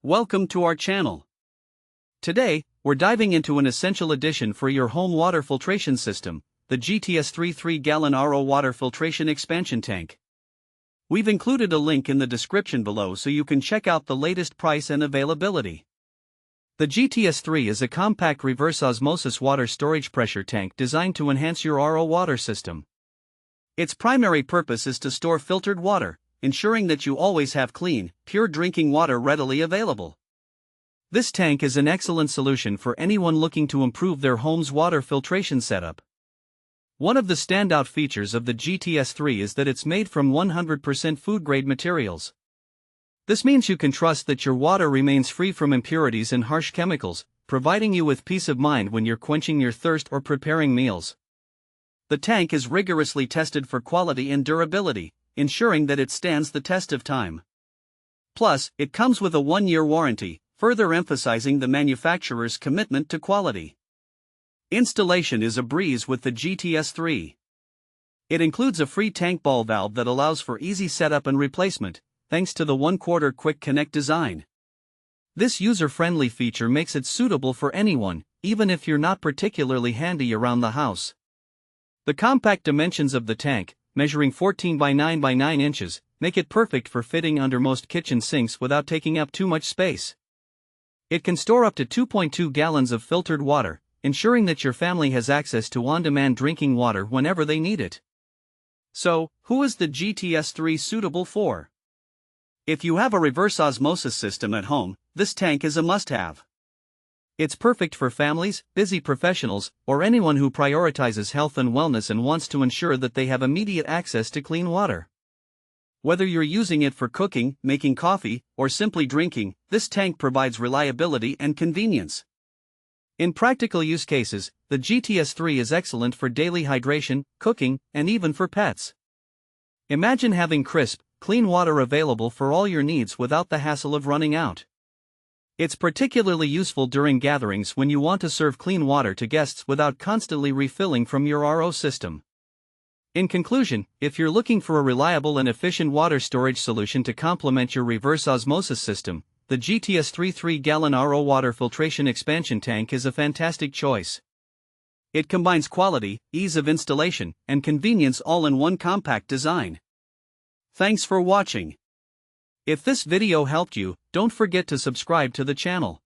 Welcome to our channel. Today, we're diving into an essential addition for your home water filtration system, the GTS3 3-gallon RO water filtration expansion tank. We've included a link in the description below so you can check out the latest price and availability. The GTS3 is a compact reverse osmosis water storage pressure tank designed to enhance your RO water system. Its primary purpose is to store filtered water, ensuring that you always have clean, pure drinking water readily available. This tank is an excellent solution for anyone looking to improve their home's water filtration setup. One of the standout features of the GTS3 is that it's made from 100% food-grade materials. This means you can trust that your water remains free from impurities and harsh chemicals, providing you with peace of mind when you're quenching your thirst or preparing meals. The tank is rigorously tested for quality and durability, ensuring that it stands the test of time. Plus, it comes with a 1-year warranty, further emphasizing the manufacturer's commitment to quality. Installation is a breeze with the GTS3. It includes a free tank ball valve that allows for easy setup and replacement, thanks to the 1/4 quick connect design. This user-friendly feature makes it suitable for anyone, even if you're not particularly handy around the house. The compact dimensions of the tank, measuring 14 by 9 by 9 inches, make it perfect for fitting under most kitchen sinks without taking up too much space. It can store up to 2.2 gallons of filtered water, ensuring that your family has access to on-demand drinking water whenever they need it. So, who is the GTS3 suitable for? If you have a reverse osmosis system at home, this tank is a must-have. It's perfect for families, busy professionals, or anyone who prioritizes health and wellness and wants to ensure that they have immediate access to clean water. Whether you're using it for cooking, making coffee, or simply drinking, this tank provides reliability and convenience. In practical use cases, the GTS3 is excellent for daily hydration, cooking, and even for pets. Imagine having crisp, clean water available for all your needs without the hassle of running out. It's particularly useful during gatherings when you want to serve clean water to guests without constantly refilling from your RO system. In conclusion, if you're looking for a reliable and efficient water storage solution to complement your reverse osmosis system, the GTS3 3-gallon RO water filtration expansion tank is a fantastic choice. It combines quality, ease of installation, and convenience all in one compact design. Thanks for watching. If this video helped you, don't forget to subscribe to the channel.